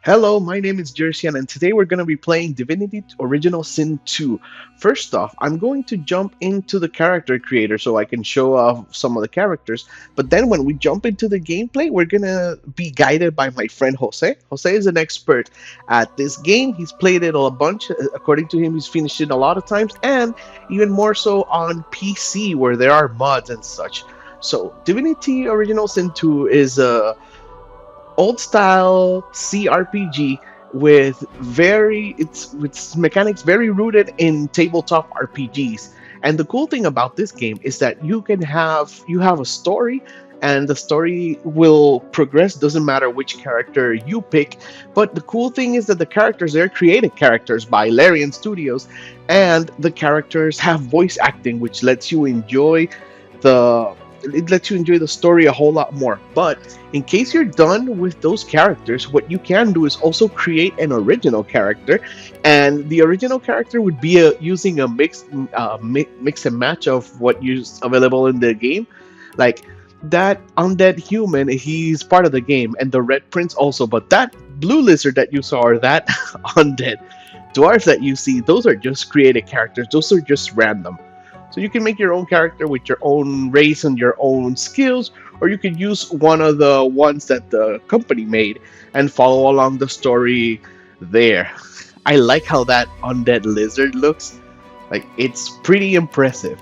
Hello, my name is Jersian, and today we're going to be playing Divinity Original Sin 2. First off, I'm going to jump into the character creator so I can show off some of the characters. But then when we jump into the gameplay, we're going to be guided by my friend Jose. Jose is an expert at this game. He's played it a bunch. According to him, he's finished it a lot of times, and even more so on PC where there are mods and such. So, Divinity Original Sin 2 is a old style CRPG with its mechanics very rooted in tabletop RPGs. And the cool thing about this game is that you have a story, and the story will progress, doesn't matter which character you pick. But the cool thing is that the characters, they're created characters by Larian Studios, and the characters have voice acting, which the lets you enjoy the story a whole lot more. But in case you're done with those characters, what you can do is also create an original character, and the original character would be using a mix and match of what is available in the game. Like that undead human, he's part of the game, and the red prince also. But that blue lizard that you saw, or that undead dwarf that you see, those are just created characters. Those are just random. So you can make your own character with your own race and your own skills, or you could use one of the ones that the company made and follow along the story there. I like how that undead lizard looks. Like, it's pretty impressive.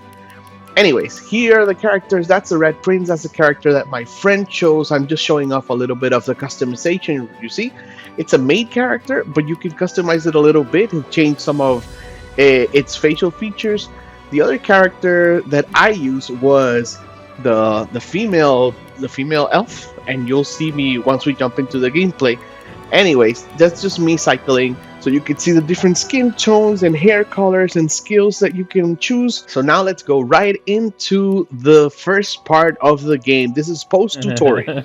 Anyways, here are the characters. That's the Red Prince. That's the character that my friend chose. I'm just showing off a little bit of the customization. You see, it's a made character, but you can customize it a little bit and change some of its facial features. The other character that I used was the female elf, and you'll see me once we jump into the gameplay. Anyways, that's just me cycling, so you can see the different skin tones and hair colors and skills that you can choose. So now let's go right into the first part of the game. This is post tutorial.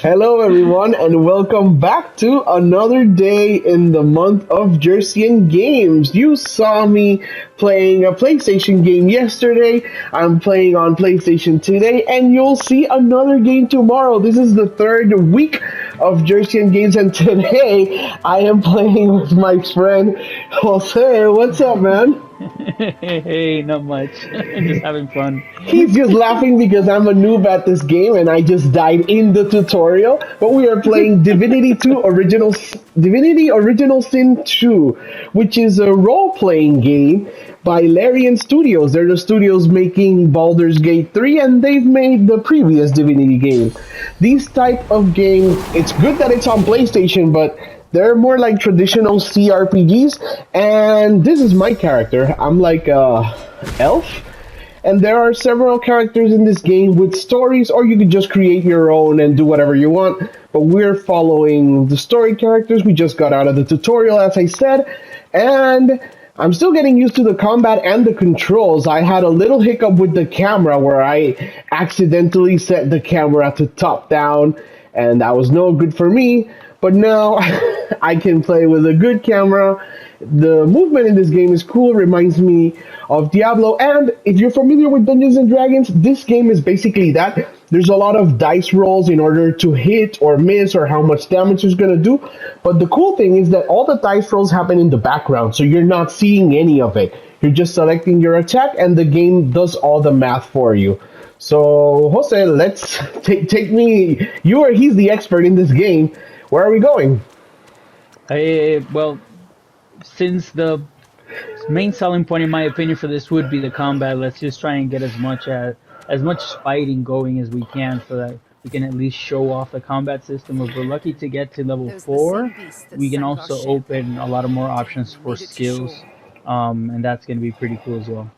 Hello, everyone, and welcome back to another day in the month of Jersian Games. You saw me playing a PlayStation game yesterday. I'm playing on PlayStation today, and you'll see another game tomorrow. This is the third week of Jersian Games, and today I am playing with my friend Jose. What's up, man? Hey, not much. Just having fun. He's just laughing because I'm a noob at this game and I just died in the tutorial. But we are playing Divinity Original Sin 2, which is a role-playing game by Larian Studios. They're the studios making Baldur's Gate 3, and they've made the previous Divinity game. These type of games, it's good that it's on PlayStation, but they're more like traditional CRPGs, and this is my character. I'm like a elf, and there are several characters in this game with stories, or you could just create your own and do whatever you want. But we're following the story characters. We just got out of the tutorial, as I said, and I'm still getting used to the combat and the controls. I had a little hiccup with the camera where I accidentally set the camera to top down, and that was no good for me. But now I can play with a good camera. The movement in this game is cool, reminds me of Diablo. And if you're familiar with Dungeons and Dragons, this game is basically that. There's a lot of dice rolls in order to hit or miss or how much damage it's going to do. But the cool thing is that all the dice rolls happen in the background, so you're not seeing any of it. You're just selecting your attack, and the game does all the math for you. So, Jose, let's take me. He's the expert in this game. Where are we going? Well, since the main selling point, in my opinion, for this would be the combat, let's just try and get as much fighting going as we can, so that we can at least show off the combat system. If we're lucky to get to level 4, we can also open a lot of more options for skills, and that's going to be pretty cool as well.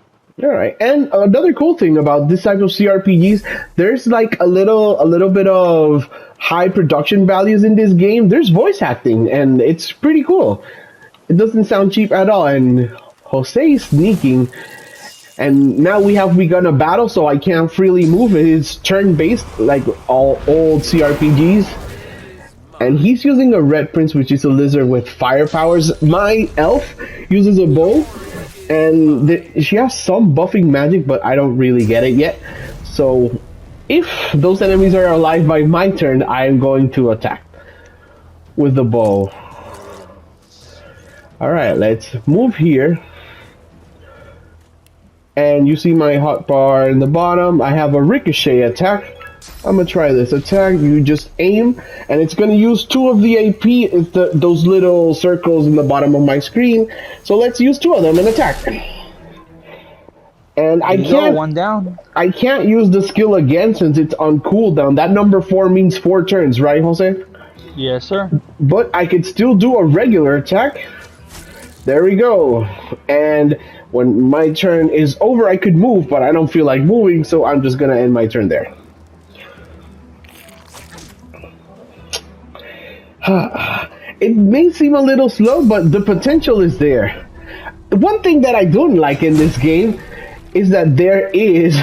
All right, and another cool thing about this type of CRPGs, there's like a little bit of high production values in this game. There's voice acting, and it's pretty cool. It doesn't sound cheap at all, and Jose is sneaking. And now we have begun a battle, so I can't freely move. It's turn-based, like all old CRPGs. And he's using a red prince, which is a lizard with fire powers. My elf uses a bow, and she has some buffing magic, but I don't really get it yet. So if those enemies are alive by my turn, I am going to attack. with the bow. Alright, let's move here. And you see my hotbar in the bottom. I have a ricochet attack. I'm gonna try this attack. You just aim, and it's gonna use 2 of the AP. It's those little circles in the bottom of my screen. So let's use 2 of them and attack. And one down. I can't use the skill again since it's on cooldown. That number 4 means 4 turns, right, Jose? Yes, sir. But I could still do a regular attack. There we go. And when my turn is over, I could move, but I don't feel like moving, so I'm just gonna end my turn there. It may seem a little slow, but the potential is there. One thing that I don't like in this game is that there is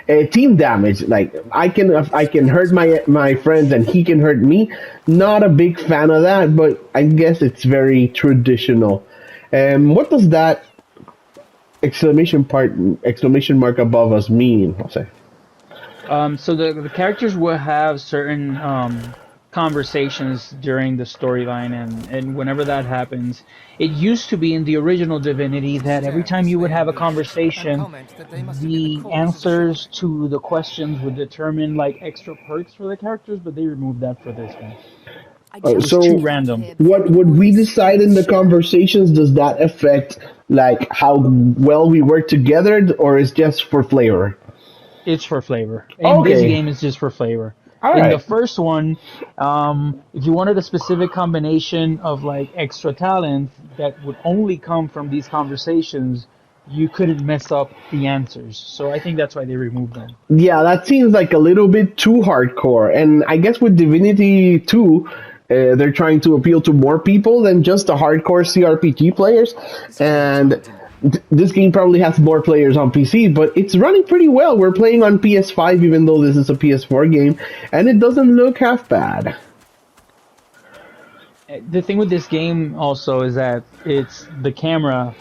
a team damage. Like I can hurt my friends and he can hurt me. Not a big fan of that, but I guess it's very traditional. What does that exclamation mark above us mean, Jose? So the characters will have certain conversations during the storyline, and whenever that happens, it used to be in the original Divinity that every time you would have a conversation, the answers to the questions would determine like extra perks for the characters, but they removed that for this one. It's So too random. what would we decide in the conversations? Does that affect like how well we work together, or is just for flavor? It's for flavor. In this game, it's just for flavor. All In right. the first one, if you wanted a specific combination of like extra talent that would only come from these conversations, you couldn't mess up the answers. So I think that's why they removed them. Yeah, that seems like a little bit too hardcore. And I guess with Divinity 2, they're trying to appeal to more people than just the hardcore CRPG players. And this game probably has more players on PC, but it's running pretty well. We're playing on PS5, even though this is a PS4 game, and it doesn't look half bad. The thing with this game also is that it's the camera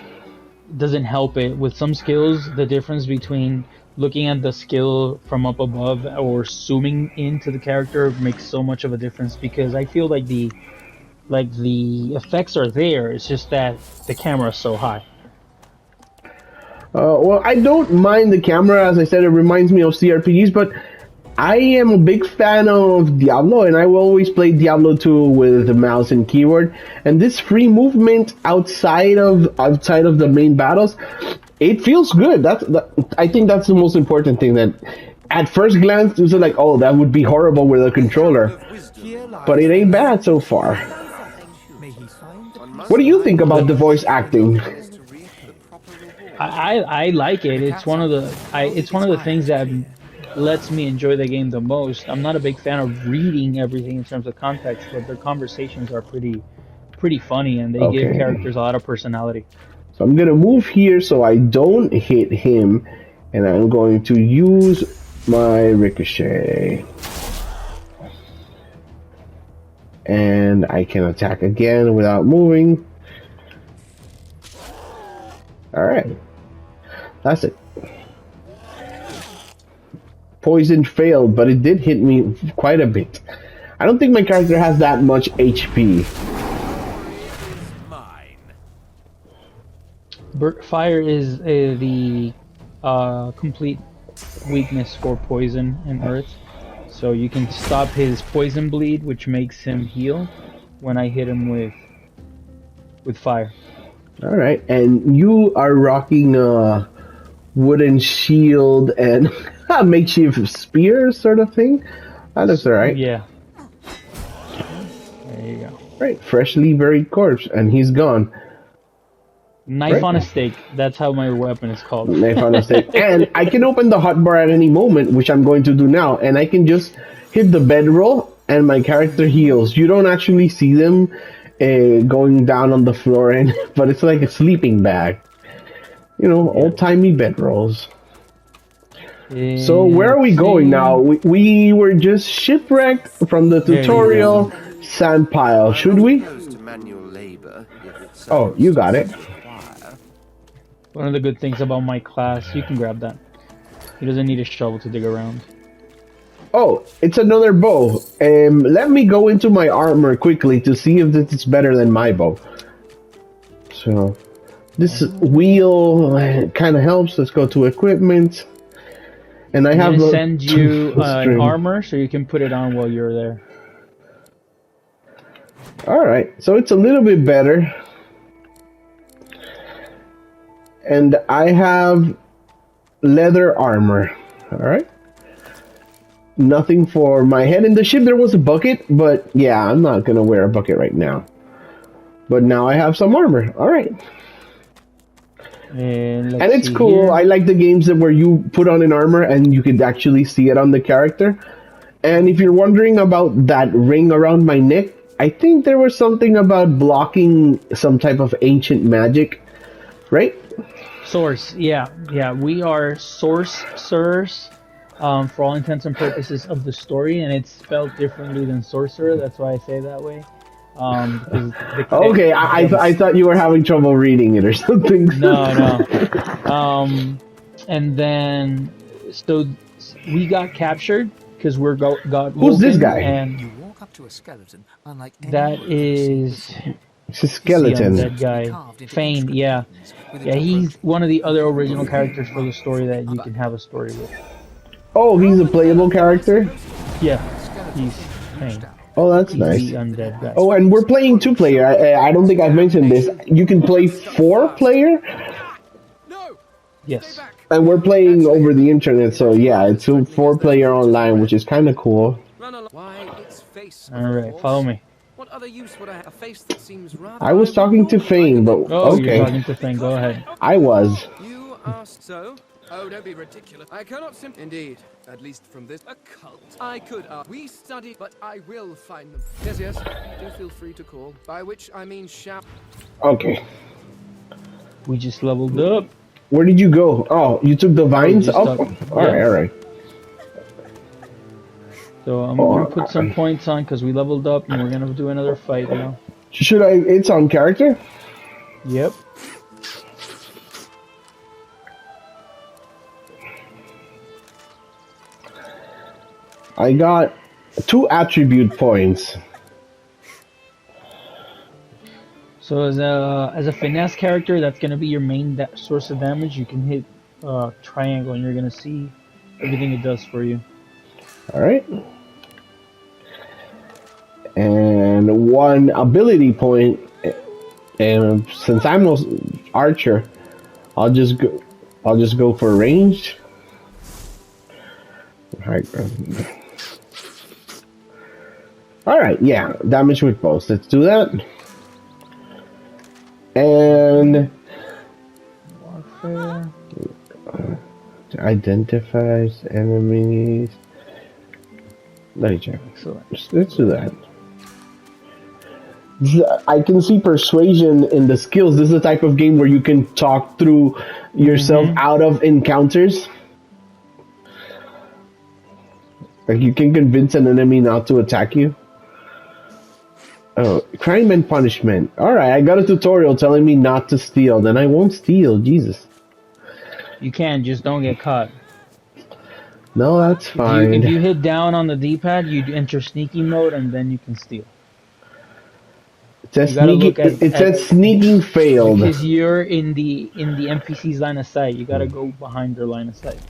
doesn't help it. With some skills, the difference between looking at the skill from up above or zooming into the character makes so much of a difference, because I feel like the effects are there. It's just that the camera is so high. Well, I don't mind the camera. As I said, it reminds me of CRPGs, but I am a big fan of Diablo, and I will always play Diablo 2 with the mouse and keyboard. And this free movement outside of the main battles, it feels good. I think that's the most important thing. That at first glance, it's like, oh, that would be horrible with a controller, but it ain't bad so far. What do you think about the voice acting? I like it. It's one of the things that lets me enjoy the game the most. I'm not a big fan of reading everything in terms of context, but their conversations are pretty funny, and they give characters a lot of personality. So I'm gonna move here so I don't hit him, and I'm going to use my ricochet. And I can attack again without moving. Alright. That's it. Poison failed, but it did hit me quite a bit. I don't think my character has that much HP. Fire is the complete weakness for poison and earth. So you can stop his poison bleed, which makes him heal when I hit him with fire. Alright, and you are rocking a wooden shield and a makeshift spear sort of thing? That looks alright. Yeah. There you go. Right, freshly buried corpse, and he's gone. Knife on a stake. That's how my weapon is called. Knife on a stake. And I can open the hotbar at any moment, which I'm going to do now, and I can just hit the bedroll, and my character heals. You don't actually see them going down on the floor, but it's like a sleeping bag. You know, old-timey bedrolls. So where are we going now? We were just shipwrecked from the tutorial sand pile. Should we? Oh, you got it. One of the good things about my class, you can grab that. He doesn't need a shovel to dig around. Oh, it's another bow. Let me go into my armor quickly to see if this is better than my bow. So, this wheel kind of helps. Let's go to equipment. And I I'm have gonna send you an string. armor so you can put it on while you're there. Alright, so it's a little bit better. And I have leather armor. Alright. Nothing for my head. In the ship there was a bucket, but yeah, I'm not gonna wear a bucket right now. But now I have some armor. Alright. And it's cool. Here. I like the games where you put on an armor and you could actually see it on the character. And if you're wondering about that ring around my neck, I think there was something about blocking some type of ancient magic, right? Source, yeah. We are sorcerers, for all intents and purposes of the story, and it's spelled differently than sorcerer. That's why I say it that way. Okay, I thought you were having trouble reading it or something. No. And then so we got captured because we're got. Who's this guy? And you walk up to a skeleton, unlike that is. It's a skeleton. That guy, Fane. Yeah. He's one of the other original characters for the story that you can have a story with. Oh, he's a playable character? Yeah, he's Fane. Oh, that's nice. The undead guy. Oh, and we're playing 2-player. I don't think I've mentioned this. You can play 4-player? Yes. And we're playing over the internet, so yeah, it's 4-player online, which is kind of cool. Alright, follow me. What other use would I have? A face that seems rather... I was talking to Fane, but Oh, okay. you're talking to Fane, go ahead. I was. You asked so? Oh, don't be ridiculous. I cannot simply... Indeed. At least from this... A cult. I could we study, but I will find them. Yes. Do feel free to call. By which I mean shout. Okay. We just leveled up. Where did you go? Oh, you took the vines? Oh, alright. So I'm gonna put some points on because we leveled up and we're gonna do another fight now. Should I? It's on character? Yep. I got 2 attribute points. So as a finesse character, that's gonna be your main source of damage. You can hit triangle and you're gonna see everything it does for you. Alright. And 1 ability point. And since I'm no archer, I'll just go for ranged. Alright, yeah. Damage with bows. Let's do that. And Warfare. Identifies enemies. Let me check. Excellent. Let's do that. I can see persuasion in the skills. This is the type of game where you can talk through yourself out of encounters. Like you can convince an enemy not to attack you. Oh, crime and punishment. Alright, I got a tutorial telling me not to steal. Then I won't steal. Jesus. You can, just don't get caught. No, that's fine. If you hit down on the D-pad, you enter sneaking mode and then you can steal. It says sneaking failed. Because you're in the NPC's line of sight. You gotta go behind their line of sight.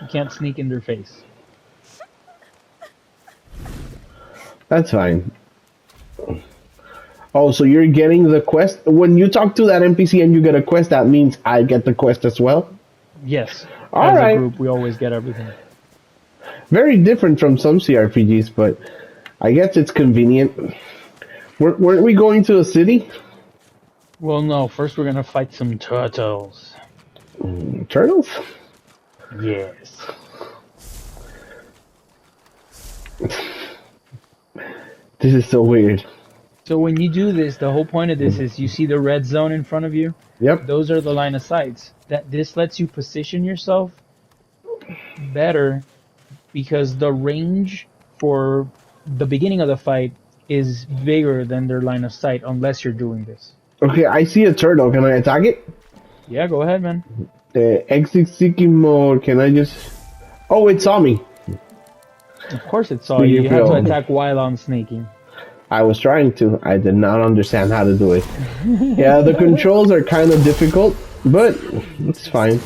You can't sneak in their face. That's fine. Oh, so you're getting the quest? When you talk to that NPC and you get a quest, that means I get the quest as well? Yes. All right. As a group, we always get everything. Very different from some CRPGs, but I guess it's convenient. Weren't we going to a city? Well, no. First, we're gonna fight some turtles. Turtles? Yes. This is so weird. So when you do this, the whole point of this is you see the red zone in front of you? Yep. Those are the line of sights. This lets you position yourself better because the range for the beginning of the fight is bigger than their line of sight unless you're doing this. Okay, I see a turtle. Can I attack it? Yeah, go ahead, man. Exit seeking mode. Can I just... Oh, it saw me. Of course it saw Do you. you You have to feel? attack while I'm sneaking. I was trying to. I did not understand how to do it. Yeah, the controls are kind of difficult, but it's fine.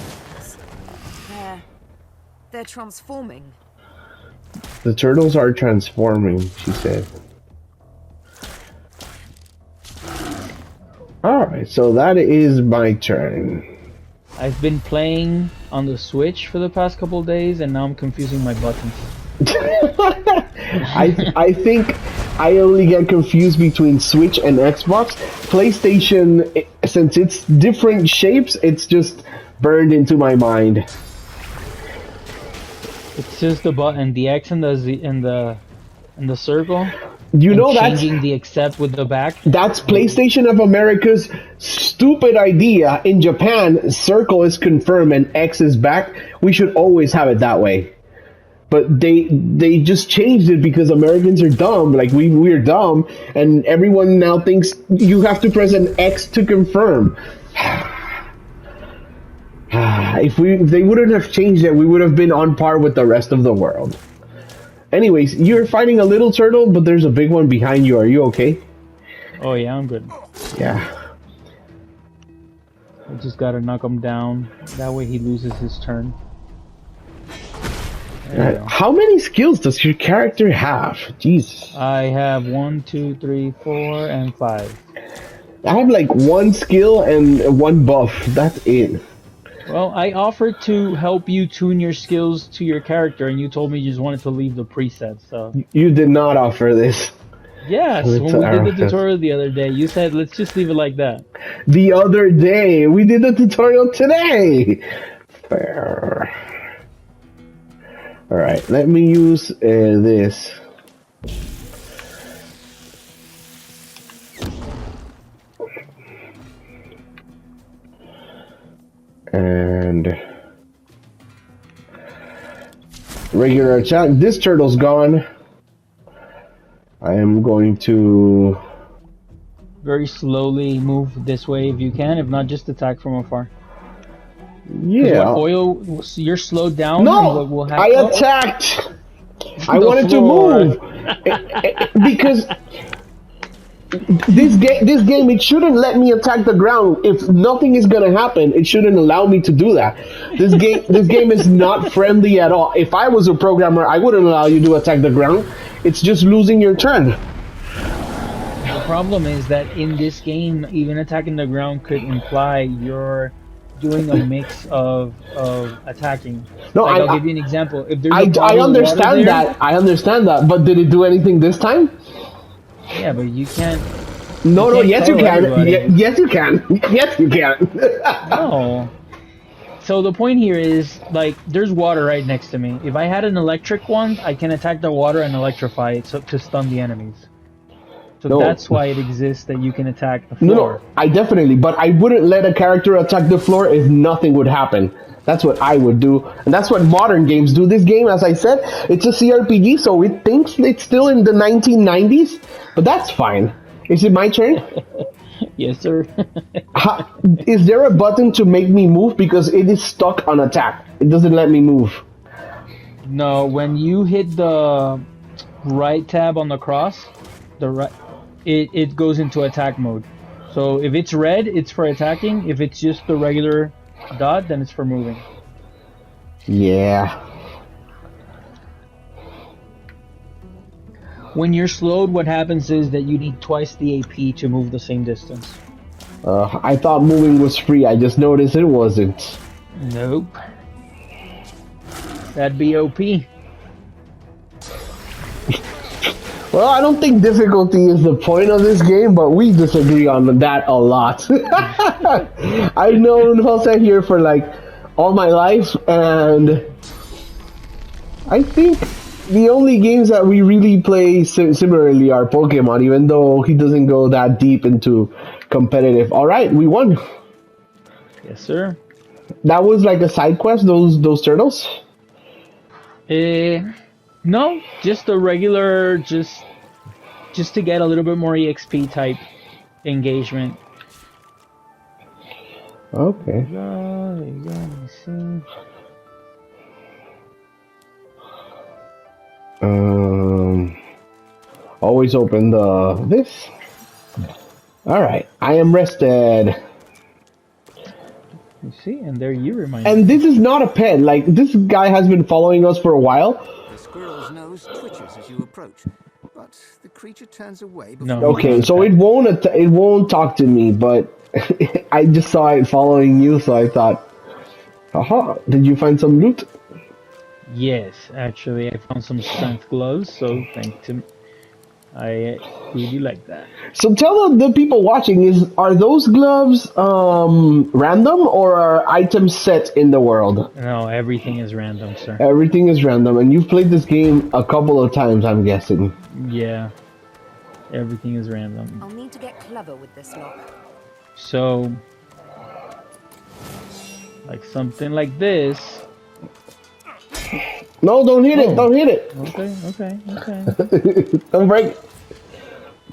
They're transforming. The turtles are transforming, she said. Alright, so that is my turn. I've been playing on the Switch for the past couple days, and now I'm confusing my buttons. I think I only get confused between Switch and Xbox. PlayStation, since it's different shapes, it's just burned into my mind. It's just the button, the X and the Z and the circle, You and know changing the accept with the back. that's PlayStation of America's stupid idea. In Japan, circle is confirmed and X is back. We should always have it that way. But they just changed it because Americans are dumb. Like we're dumb, and everyone now thinks you have to press an X to confirm. If they wouldn't have changed it, we would have been on par with the rest of the world. Anyways, you're fighting a little turtle, but there's a big one behind you. Are you okay? Oh yeah, I'm good. Yeah. I just gotta knock him down. That way he loses his turn. There you go. How many skills does your character have? Jesus. I have 1, 2, 3, 4, and 5. I have like one skill and one buff. That's it. Well, I offered to help you tune your skills to your character, and you told me you just wanted to leave the presets. So You did not offer this. yes, It's when we did the arrogant. tutorial the other day, you said let's just leave it like that. The other day. We did the tutorial today. Fair. Alright, let me use this. And regular attack. This turtle's gone. I am going to... Very slowly move this way if you can. If not, just attack from afar. 'Cause Yeah. what oil? You're slowed down. And No! what will I happen? attacked! I The wanted floor. to move! Because this game, it shouldn't let me attack the ground. If nothing is gonna happen, it shouldn't allow me to do that. This game is not friendly at all. If I was a programmer, I wouldn't allow you to attack the ground. It's just losing your turn. The problem is that in this game, even attacking the ground could imply you're doing a mix of attacking. No, like, I'll I- give you an example. If there's a I bottle of water understand there- that. I understand that. But did it do anything this time? Yeah, but you can't. No, can't yes you tell can. everybody. Yes you can. Yes you can. No. So the point here is, like, there's water right next to me. If I had an electric one, I can attack the water and electrify it to stun the enemies. So No. that's why it exists that you can attack the No, floor. I definitely, but I wouldn't let a character attack the floor if nothing would happen. That's what I would do, and that's what modern games do. This game, as I said, it's a CRPG, so it thinks it's still in the 1990s, but that's fine. Is it my turn? Yes, sir. Is there a button to make me move? Because it is stuck on attack. It doesn't let me move. No, when you hit the right tab on the cross, the right, it goes into attack mode. So if it's red, it's for attacking. If it's just the regular dot, then it's for moving. Yeah. When you're slowed, what happens is that you need twice the AP to move the same distance. I thought moving was free. I just noticed it wasn't. Nope. That'd be OP. Well, I don't think difficulty is the point of this game, but we disagree on that a lot. I've known Jose here for like all my life, and I think the only games that we really play similarly are Pokemon, even though he doesn't go that deep into competitive. All right, we won. Yes, sir. That was like a side quest. Those turtles. No, just a regular, just to get a little bit more EXP type engagement. Okay. There you go, let me see. Always open this. All right, I am rested. You see, and there you remind And me. this is not a pet. Like, this guy has been following us for a while. The squirrel's nose twitches as you approach, but the creature turns away before. No, he's Okay, not a so pet. it won't talk to me, but I just saw it following you, so I thought, aha, did you find some loot? Yes, actually, I found some strength gloves, so thank to I really like that. So tell the people watching, are those gloves random or are items set in the world? No, everything is random, sir. Everything is random, and you've played this game a couple of times, I'm guessing. Yeah, everything is random. I'll need to get clever with this lock. So, like something like this. No, don't hit it, don't hit it. Okay. Don't break it.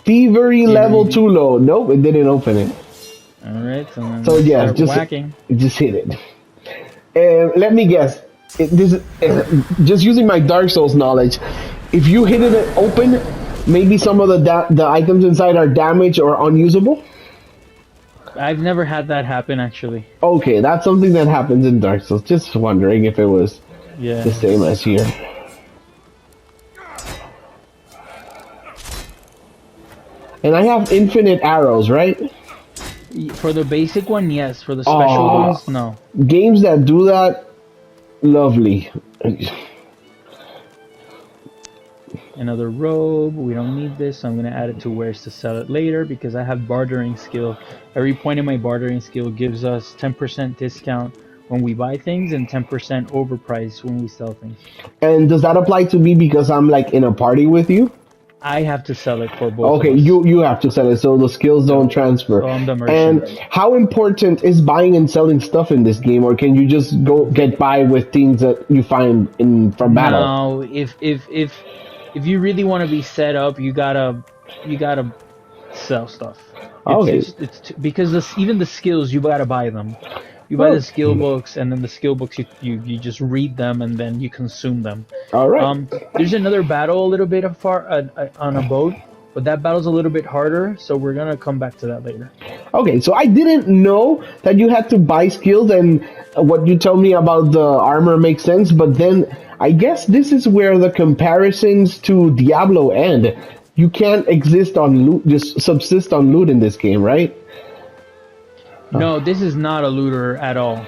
Thievery level too low. Nope, it didn't open it. Alright, so then So yeah, start whacking. just hit it. Let me guess. Just using my Dark Souls knowledge, if you hit it open, maybe some of the items inside are damaged or unusable. I've never had that happen, actually. Okay, that's something that happens in Dark Souls. Just wondering if it was Yeah. the same as here. And I have infinite arrows, right? For the basic one, yes. For the special ones, no. Games that do that, lovely. Another robe. We don't need this, so I'm going to add it to wares to sell it later because I have bartering skill. Every point in my bartering skill gives us 10% discount when we buy things and 10% overprice when we sell things. And does that apply to me because I'm like in a party with you? I have to sell it for both. Okay, of us. you have to sell it, so the skills don't transfer. So I'm the merchant. And how important is buying and selling stuff in this game, or can you just go get by with things that you find from battle? No, if you really want to be set up, you gotta sell stuff. Okay. Because even the skills, you gotta buy them. You buy the skill books, and then the skill books you just read them, and then you consume them. All right. There's another battle a little bit far on a boat, but that battle's a little bit harder, so we're gonna come back to that later. Okay, so I didn't know that you had to buy skills, and what you tell me about the armor makes sense, but then I guess this is where the comparisons to Diablo end. You can't exist on loot, just subsist on loot in this game, right? No, this is not a looter at all.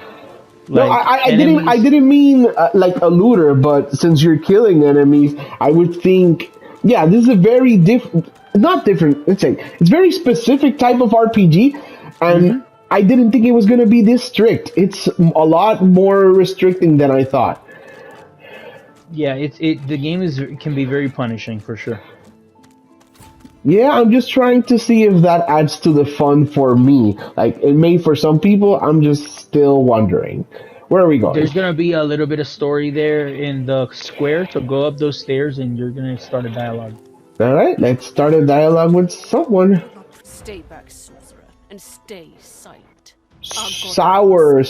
No, I didn't mean like a looter, but since you're killing enemies, I would think, yeah, this is a very not different, let's say, it's very specific type of RPG, and I didn't think it was going to be this strict. It's a lot more restricting than I thought. Yeah, the game can be very punishing for sure. Yeah, I'm just trying to see if that adds to the fun for me. Like, it may for some people, I'm just still wondering. Where are we going? There's gonna be a little bit of story there in the square, so go up those stairs and you're gonna start a dialogue. Alright, let's start a dialogue with someone. Stay back, sorcerer, and stay silent. Sorcerer.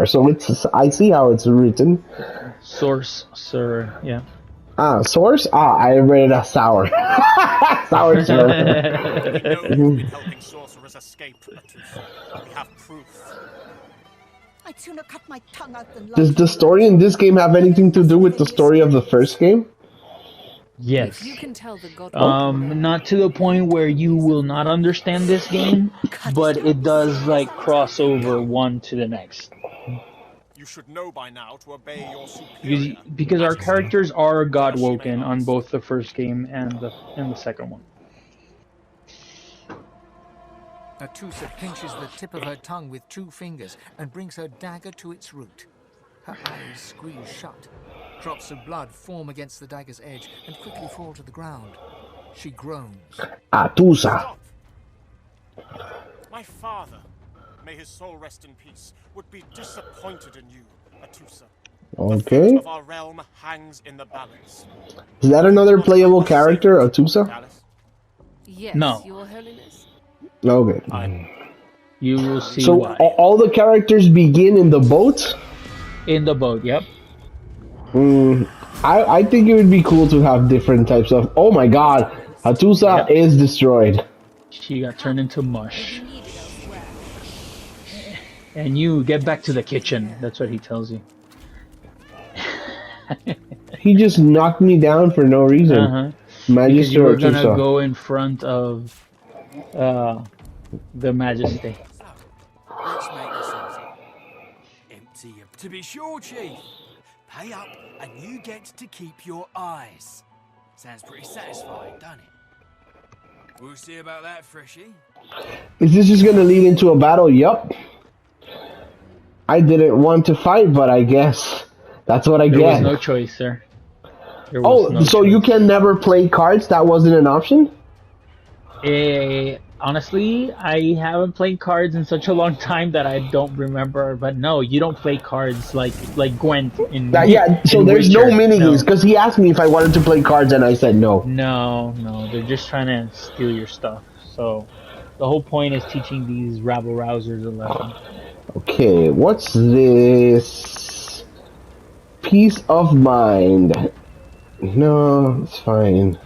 So I see how it's written. Sorcerer, yeah. Source? I read it as sour. Sour sir. We know you've been helping sorcerers escape, Atusa. We have proof. I'd sooner cut my tongue out than Does the story in this game have anything to do with the story of the first game? Yes. If you can tell the god not to the point where you will not understand this game, but it does like cross over one to the next. You should know by now to obey your superior. Because our characters are God woken on both the first game and the second one. Atusa pinches the tip of her tongue with 2 fingers and brings her dagger to its root. Her eyes squeeze shut. Drops of blood form against the dagger's edge and quickly fall to the ground. She groans. Atusa. My father, may his soul rest in peace, would be disappointed in you, Atusa. Okay. The fate of our realm hangs in the balance. Is that another playable character, Atusa? Yes, No. your holiness. Okay. You will see So why. all the characters begin in the boat? In the boat, yep. Mm, I think it would be cool to have different types of. Oh my God, Hatusa Yep. is destroyed. She got turned into mush. And you get back to the kitchen. That's what he tells you. He just knocked me down for no reason. Uh-huh. Because Magister you or were gonna Tusa. go in front of the Majesty. Let's make this empty. To be sure, Chief. Pay up and you get to keep your eyes. Sounds pretty satisfying, doesn't it? We'll see about that, Freshie. Is this just gonna lead into a battle? Yup. I didn't want to fight, but I guess that's what I There was get. no choice, sir. There was Oh, no so you choice. can never play cards? That wasn't an option? Honestly, I haven't played cards in such a long time that I don't remember. But no, you don't play cards like Gwent in Yeah, so in there's no Witcher. mini-games, because he asked me if I wanted to play cards, and I said no. No, they're just trying to steal your stuff. So the whole point is teaching these rabble-rousers a lesson. Okay, what's this? Peace of mind. No, it's fine.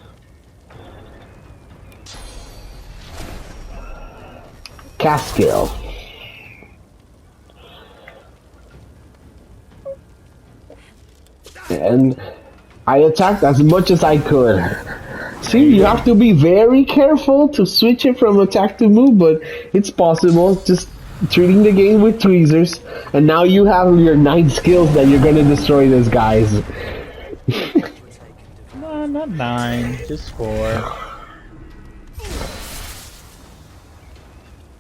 Caskill. And I attacked as much as I could. See, you have to be very careful to switch it from attack to move, but it's possible. Just treating the game with tweezers, and now you have your 9 skills that you're gonna destroy these guys. No, not 9, just 4.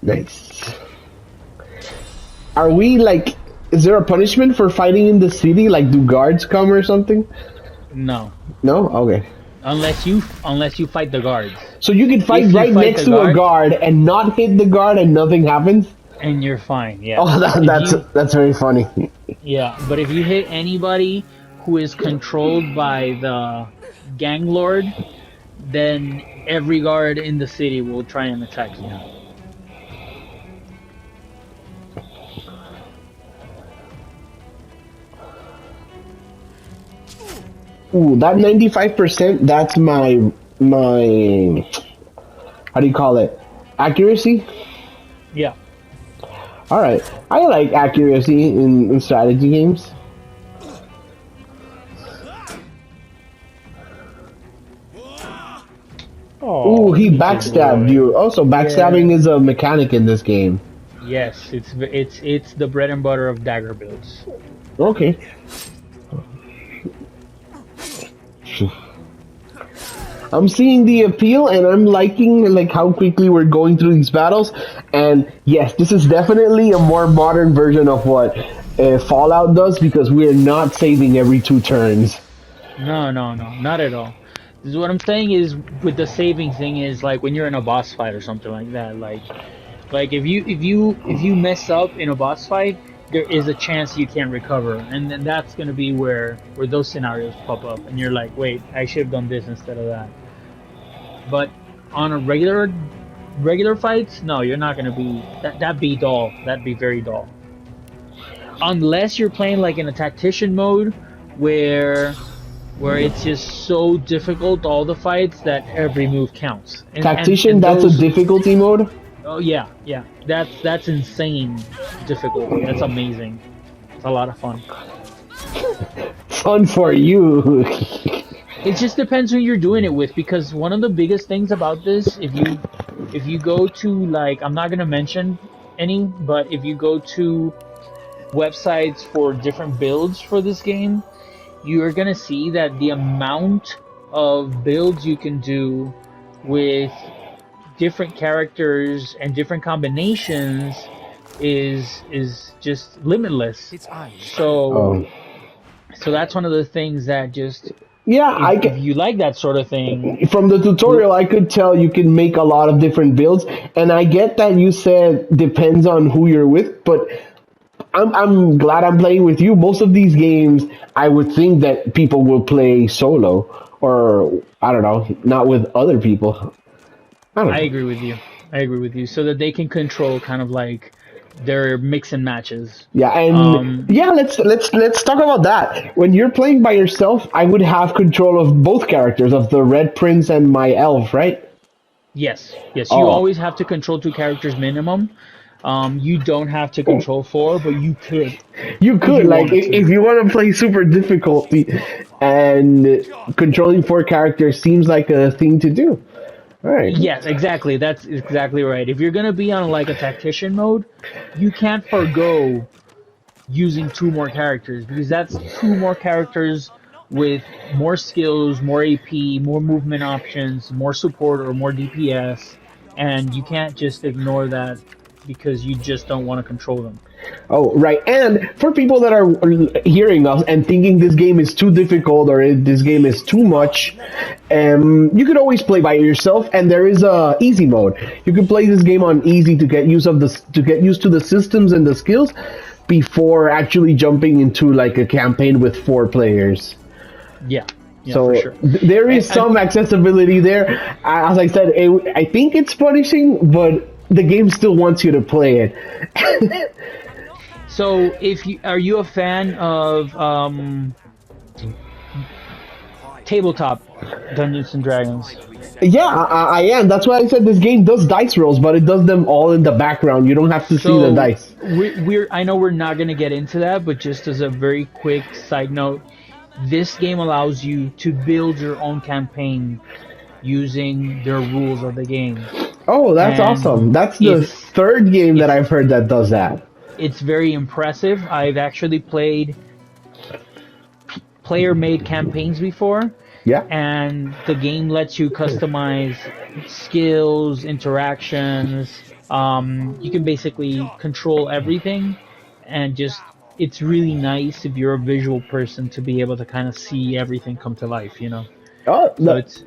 Nice. Are we like? Is there a punishment for fighting in the city? Like, do guards come or something? No, No. Okay. unless you fight the guards, So you can fight If you right fight next the to a guard- guard and not hit the guard and nothing happens. and you're fine. Yeah. Oh, If that's very funny. Yeah, but if you hit anybody who is controlled by the gang lord, then every guard in the city will try and attack you. Ooh, that 95%. That's my how do you call it? Accuracy. Yeah. All right, I like accuracy in strategy games. Oh, Ooh, he good backstabbed boy. you. Also, backstabbing is a mechanic in this game. Yes, it's the bread and butter of dagger builds. Okay. I'm seeing the appeal, and I'm liking like how quickly we're going through these battles. And yes, this is definitely a more modern version of what Fallout does, because we're not saving every 2 turns. No, not at all. This is what I'm saying is with the saving thing is like when you're in a boss fight or something like that. Like if you mess up in a boss fight, there is a chance you can't recover, and then that's gonna be where those scenarios pop up, and you're like, wait, I should have done this instead of that. But on a regular fights, no, you're not gonna be that'd be dull. That'd be very dull. Unless you're playing like in a tactician mode, where it's just so difficult all the fights that every move counts. Tactician, that's those, a difficulty mode. Oh yeah, that's insane difficulty. That's amazing. It's a lot of fun. Fun for you. It just depends who you're doing it with, because one of the biggest things about this, if you go to like, I'm not gonna mention any, but if you go to websites for different builds for this game, you are gonna see that the amount of builds you can do with different characters and different combinations is just limitless. Its eyes. So that's one of the things that just Yeah, if you like that sort of thing. From the tutorial, I could tell you can make a lot of different builds, and I get that you said depends on who you're with, but I'm glad I'm playing with you. Most of these games, I would think that people will play solo, or I don't know, not with other people. I don't know. I agree with you. So that they can control kind of like they're mix and matches. Yeah, and let's talk about that. When you're playing by yourself, I would have control of both characters, of the Red Prince and my elf, right? Yes, yes. You Oh, always have to control 2 characters minimum. You don't have to control 4, but you could you if could you like wanted to. if you want to play super difficulty, and controlling 4 characters seems like a thing to do. All right. Yes, exactly. That's exactly right. If you're gonna be on like a tactician mode, you can't forgo using 2 more characters because that's 2 more characters with more skills, more AP, more movement options, more support or more DPS, and you can't just ignore that because you just don't want to control them. Oh, right. And for people that are hearing us and thinking this game is too difficult or this game is too much, you could always play by yourself. And there is a easy mode. You can play this game on easy to get used to the systems and the skills before actually jumping into like a campaign with 4 players. Yeah, yeah, So for sure. there is some accessibility there. As I said, I think it's punishing, but the game still wants you to play it. So, if you are you a fan of tabletop Dungeons and Dragons? Yeah, I am. That's why I said this game does dice rolls, but it does them all in the background. You don't have to see the So dice. we're I know we're not gonna get into that, but just as a very quick side note, this game allows you to build your own campaign using the rules of the game. Oh, that's And awesome. That's the it's third game that it's I've heard that does that. it's very impressive. I've actually played player-made campaigns before, Yeah. and the game lets you customize skills, interactions. You can basically control everything, and just it's really nice if you're a visual person to be able to kind of see everything come to life. Oh, So it's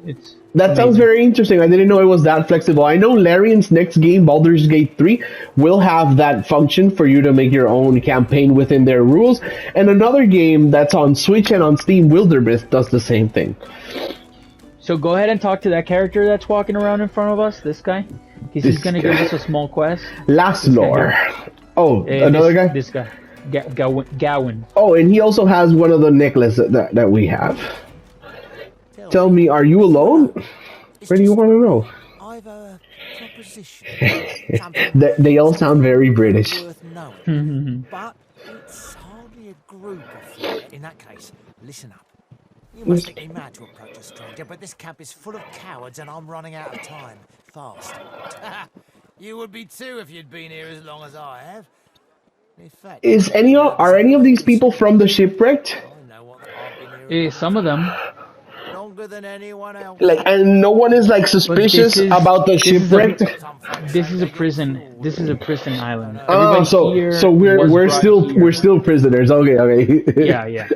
that sounds amazing. very interesting. I didn't know it was that flexible. I know Larian's next game, Baldur's Gate 3, will have that function for you to make your own campaign within their rules. And another game that's on Switch and on Steam, Wilderness, does the same thing. So go ahead and talk to that character that's walking around in front of us. This guy, because he's This gonna guy. give us a small quest. Laslor. Oh, Eh, another guy? This guy, Gowan. Oh, and he also has one of the necklaces that we have. Tell me, are you alone? Where do you want to know? I've a proposition. They all sound very British. Worth knowing, but it's hardly a group affair. In that case, listen up. You must think me mad to approach a stranger, but this camp is full of cowards and I'm running out of time. Fast. You would be too if you'd been here as long as I have. In fact, Are any of these people from the shipwrecked? I know what I've been here Some of them. longer than anyone else. Like, and no one is like suspicious about the shipwrecked. This is a prison. This is a prison island. Oh, Everybody so here we're was we're brought still here. we're still prisoners. Okay. Yeah, yeah.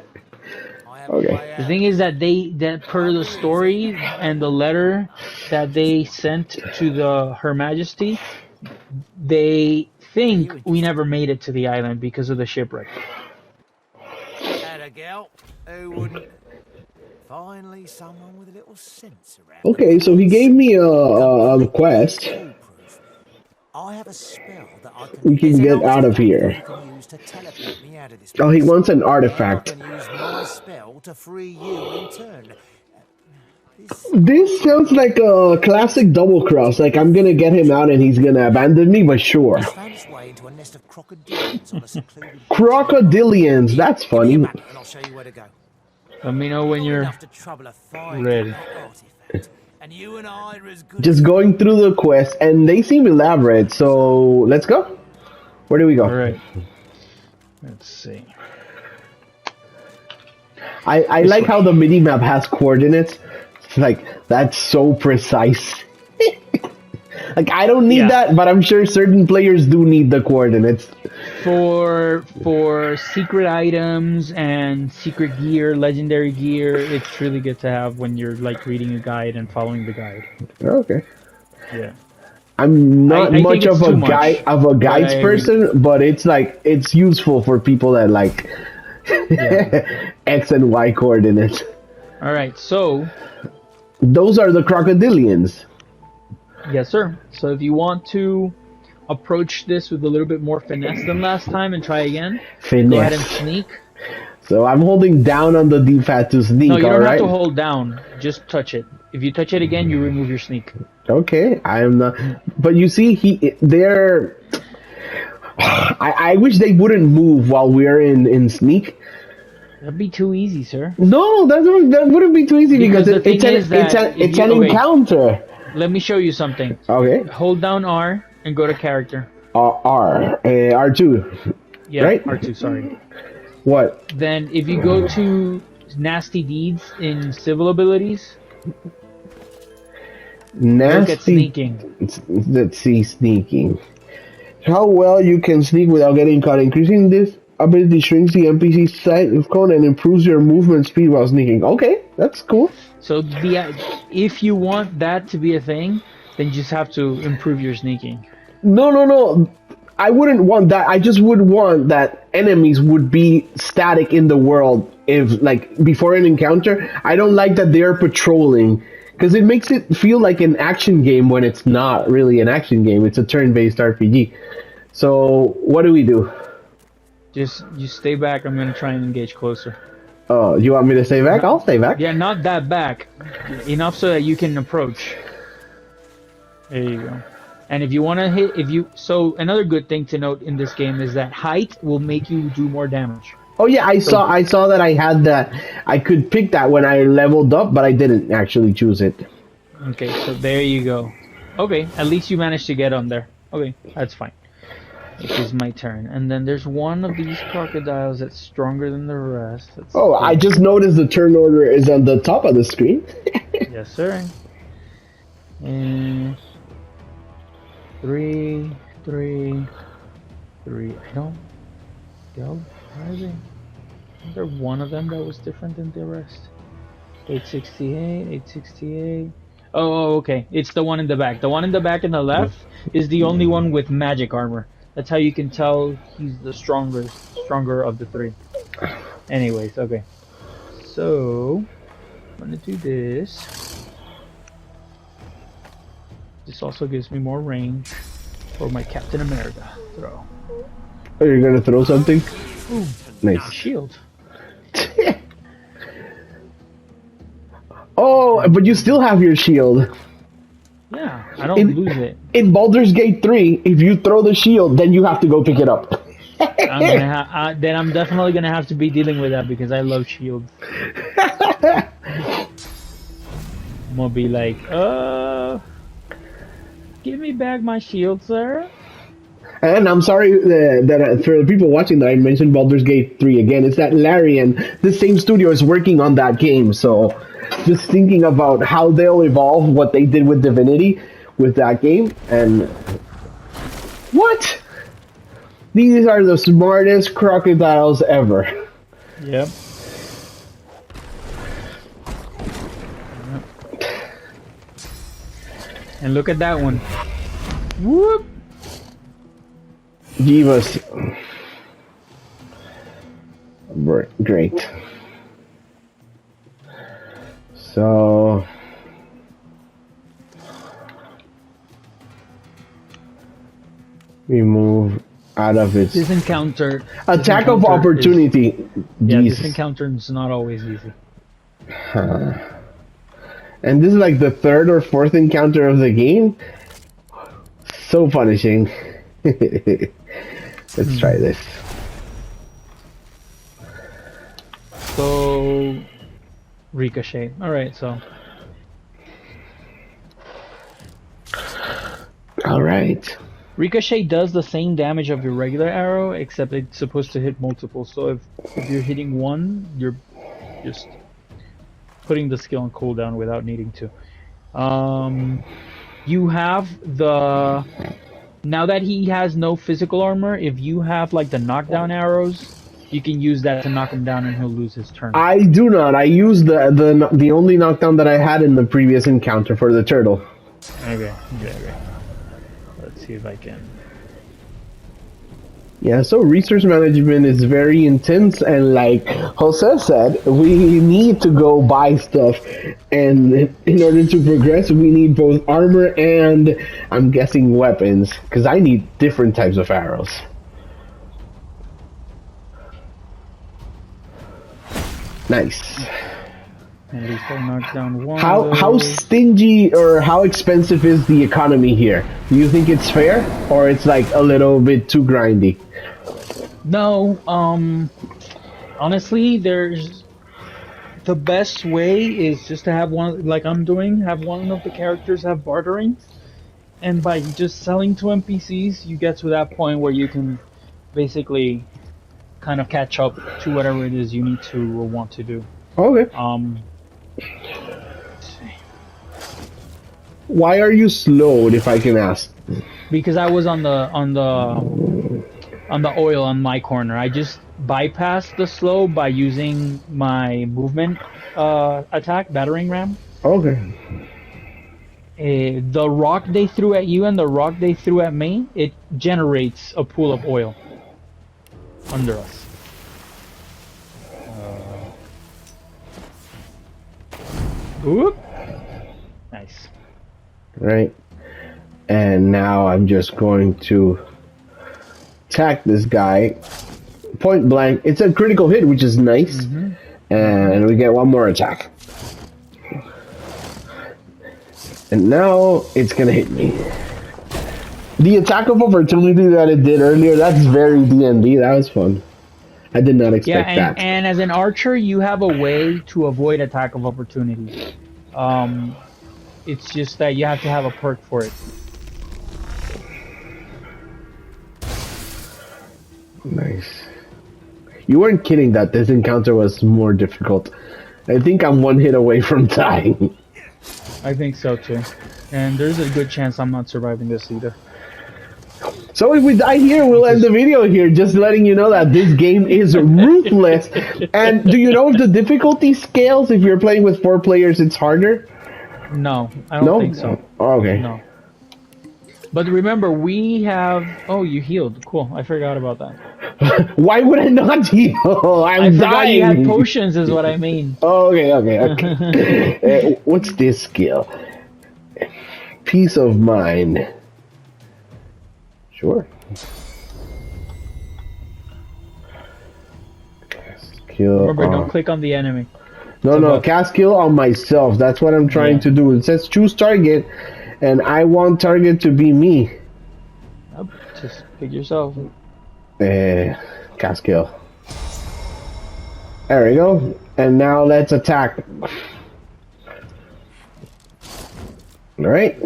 Okay. The thing is that that per the story and the letter that they sent to Her Majesty, they think we never made it to the island because of the shipwreck. Had a gal who wouldn't. Finally, someone with a little sense around. Okay, so he gave me a quest. I have a spell that I can. We can get out of here. You can use to teleport me out of this Oh, he place. wants an I artifact. can use my spell to free you in turn. This sounds like a classic double cross. Like, I'm gonna get him out and he's gonna abandon me, but sure. It's found its way into a nest of crocodilians on a secluded. Crocodilians, that's funny. And I'll show you where to go. Let me know when you're Enough to trouble a fine ready. artifact. And you and I are as good. Just going through the quest, and they seem elaborate, so let's go. Where do we go? all right. Let's see. I like how the mini-map has coordinates. It's like, that's so precise. Like, I don't need Yeah. that, but I'm sure certain players do need the coordinates. For secret items and secret gear, legendary gear, it's really good to have when you're like reading a guide and following the guide. Okay. Yeah. I'm not I think much it's of a too much, guides but I agree. person, but it's like, it's useful for people that like X and Y coordinates. All right. So, Those are the crocodilians. yes, sir. So if you want to approach this with a little bit more finesse than last time and try again, Finesse. go ahead and sneak. So I'm holding down on the D-pad to sneak, No, you don't alright? have to hold down. Just touch it. If you touch it again, you remove your sneak. Okay, I am not... But you see, they're... I wish they wouldn't move while we're in sneak. That'd be too easy, sir. No, that wouldn't be too easy because the thing is that it's an encounter. Let me show you something. Okay. Hold down R and go to character. R2. Yeah, right? R2, sorry. What? Then if you go to nasty deeds in civil abilities, Nasty. look at sneaking. Let's see, sneaking. How well you can sneak without getting caught. Increasing this ability shrinks the NPC size of cone and improves your movement speed while sneaking. Okay, that's cool. So if you want that to be a thing, then you just have to improve your sneaking. No. I wouldn't want that. I just would want that enemies would be static in the world if, like, before an encounter. I don't like that they're patrolling because it makes it feel like an action game when it's not really an action game. It's a turn-based RPG. So what do we do? Just you stay back. I'm gonna try and engage closer. Oh, you want me to stay back? I'll stay back. Yeah, not that back. Enough so that you can approach. There you go. And if you want to hit, so another good thing to note in this game is that height will make you do more damage. Oh yeah, I saw that I had that. I could pick that when I leveled up, but I didn't actually choose it. Okay, so there you go. Okay, at least you managed to get on there. Okay, that's fine. It is my turn. And then there's one of these crocodiles that's stronger than the rest. I just noticed the turn order is on the top of the screen. Yes, sir. And 3. I don't... Yo, where are they? Is there one of them that was different than the rest? 868. Oh, okay. It's the one in the back. The one in the back and the left is the only one with magic armor. That's how you can tell he's the stronger of the three. Anyways, okay. So, I'm gonna do this. This also gives me more range for my Captain America throw. Oh, you're gonna throw something? Ooh, nice. Shield. Oh, but you still have your shield. Yeah, I don't lose it. In Baldur's Gate 3, if you throw the shield, then you have to go pick it up. Then I'm definitely gonna have to be dealing with that because I love shields. I'm gonna be like, give me back my shield, sir. And I'm sorry that for the people watching that I mentioned Baldur's Gate 3 again. It's that Larian, the same studio, is working on that game. So just thinking about how they'll evolve what they did with Divinity with that game. And what? These are the smartest crocodiles ever. Yep. And look at that one. Whoop! Jeebus. Great. So we move out of its This encounter. attack of opportunity. Yeah, this encounter is not always easy. And this is like the third or fourth encounter of the game. So punishing. Let's try this. So ricochet. Alright, so alright. Ricochet does the same damage of your regular arrow, except it's supposed to hit multiple. So if you're hitting one, you're just putting the skill on cooldown without needing to. You have the... Now that he has no physical armor, if you have like the knockdown arrows, you can use that to knock him down and he'll lose his turn. I do not. I used the only knockdown that I had in the previous encounter for the turtle. Okay. Let's see if I can. Yeah, so resource management is very intense, and like Jose said, we need to go buy stuff, and in order to progress, we need both armor and, I'm guessing, weapons, because I need different types of arrows. Nice. At least I knocked down one. How stingy or how expensive is the economy here? Do you think it's fair, or it's like a little bit too grindy? No, honestly, there's the best way is just to have one, like I'm doing, have one of the characters have bartering, and by just selling to NPCs, you get to that point where you can basically kind of catch up to whatever it is you need to or want to do. Okay. Why are you slowed, if I can ask? Because I was on the oil on my corner. I just bypassed the slow by using my movement attack, battering ram. Okay. The rock they threw at you and the rock they threw at me, it generates a pool of oil under us. Whoop. Nice. Right. And now I'm just going to attack this guy point blank. It's a critical hit, which is nice. Mm-hmm. And we get one more attack. And now it's gonna hit me. The attack of opportunity that it did earlier, that's very D&D. That was fun. I did not expect that. And as an archer, you have a way to avoid attack of opportunity. It's just that you have to have a perk for it. Nice. You weren't kidding that this encounter was more difficult. I think I'm one hit away from dying. I think so too. And there's a good chance I'm not surviving this either. So if we die here, we'll end the video here, just letting you know that this game is ruthless. And do you know if the difficulty scales? If you're playing with 4 players, it's harder? No, I don't think so. Oh, okay. No. But remember, we have... Oh, you healed. Cool. I forgot about that. Why would I not heal? I forgot dying. You had potions is what I mean. Oh, okay. What's this skill? Peace of mind. Sure. Kill. Remember, don't click on the enemy. No, cast kill on myself. That's what I'm trying to do. It says choose target, and I want target to be me. Nope, just pick yourself. Cast kill. There we go. And now let's attack. Alright.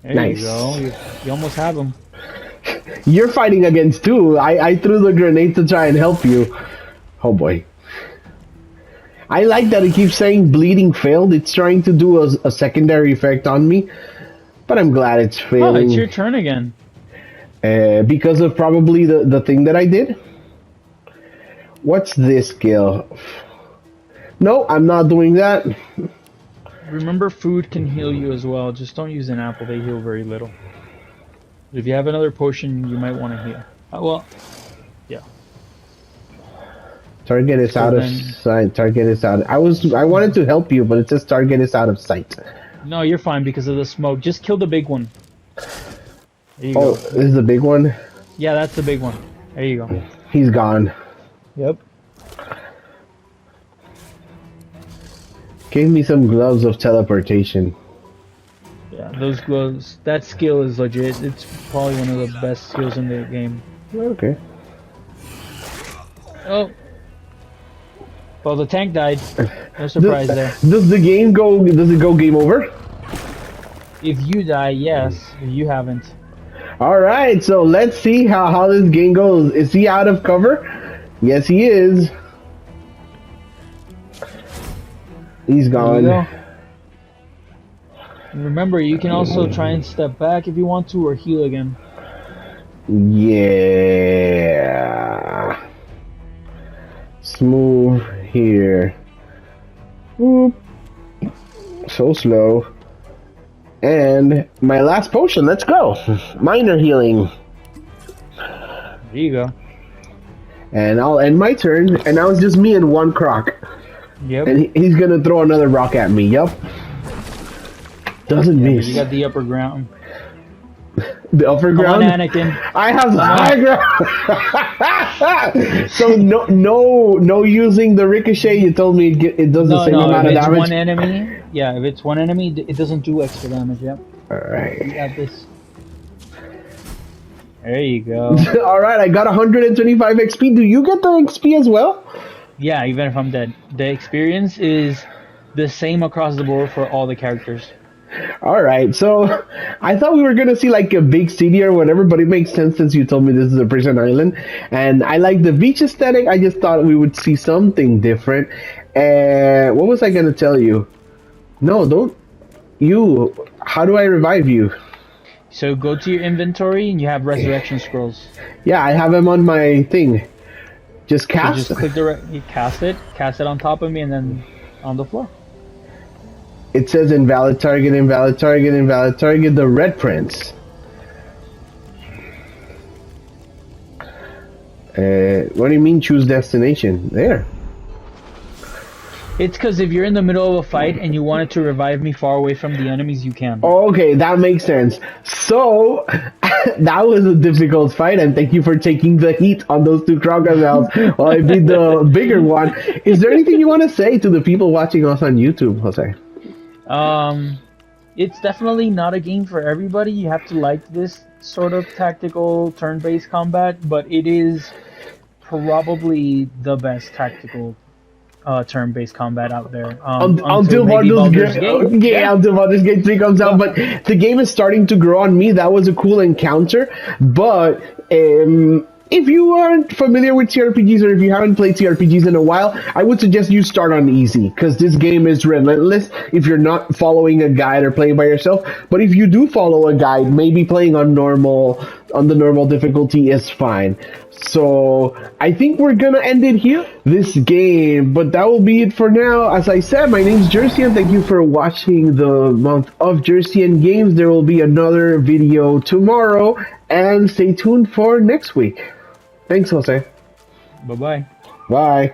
There nice. You go. You almost have him. You're fighting against 2. I threw the grenade to try and help you. Oh boy. I like that it keeps saying bleeding failed. It's trying to do a secondary effect on me. But I'm glad it's failing. Oh, it's your turn again. Because of probably the thing that I did. What's this skill? No, I'm not doing that. Remember, food can heal you as well. Just don't use an apple. They heal very little. If you have another potion, you might want to heal. Well, yeah. Target is out of sight. Target is out. I wanted to help you, but it says target is out of sight. No, you're fine because of the smoke. Just kill the big one. There you go. This is the big one? Yeah, that's the big one. There you go. He's gone. Yep. Give me some gloves of teleportation. Yeah, those gloves. That skill is legit. It's probably one of the best skills in the game. Okay. Oh. Well, the tank died. No surprise there. Does the game go? Does it go game over? If you die, yes. If you haven't. All right. So let's see how this game goes. Is he out of cover? Yes, he is. He's gone. And remember, you can also try and step back if you want to, or heal again. Yeah. Smooth here. Whoop. So slow. And my last potion. Let's go. Minor healing. There you go. And I'll end my turn, and now it's just me and one croc. Yep. And he's gonna throw another rock at me. Yup. Doesn't miss. You got the upper ground. The upper Come ground. on, Anakin. I have the high ground. So no using the ricochet. You told me it does the same amount of damage. If it's one enemy, yeah. If it's one enemy, it doesn't do extra damage. Yep. All right. You got this. There you go. All right, I got 125 XP. Do you get the XP as well? Yeah, even if I'm dead. The experience is the same across the board for all the characters. All right, so I thought we were going to see like a big city or whatever, but it makes sense since you told me this is a prison island. And I like the beach aesthetic. I just thought we would see something different. And what was I going to tell you? No, don't. You. How do I revive you? So go to your inventory and you have resurrection scrolls. Yeah, I have them on my thing. Just cast. So just click you cast it on top of me, and then on the floor. It says invalid target, invalid target, invalid target. The red prince. What do you mean choose destination? There. It's because if you're in the middle of a fight and you wanted to revive me far away from the enemies, you can. Okay, that makes sense. So, that was a difficult fight, and thank you for taking the heat on those two crocodiles while I beat the bigger one. Is there anything you want to say to the people watching us on YouTube, Jose? It's definitely not a game for everybody. You have to like this sort of tactical turn-based combat, but it is probably the best tactical turn-based combat out there. Until Baldur's Gate. Yeah, until Baldur's Gate 3 comes out. But the game is starting to grow on me. That was a cool encounter. But if you aren't familiar with CRPGs, or if you haven't played CRPGs in a while, I would suggest you start on easy, because this game is relentless if you're not following a guide or playing by yourself. But if you do follow a guide, maybe playing on the normal difficulty is fine. So I think we're gonna end it here, this game, but that will be it for now. As I said, my name's Jersey, and thank you for watching the month of Jersey and Games. There will be another video tomorrow, and stay tuned for next week. Thanks, Jose. Bye-bye. Bye.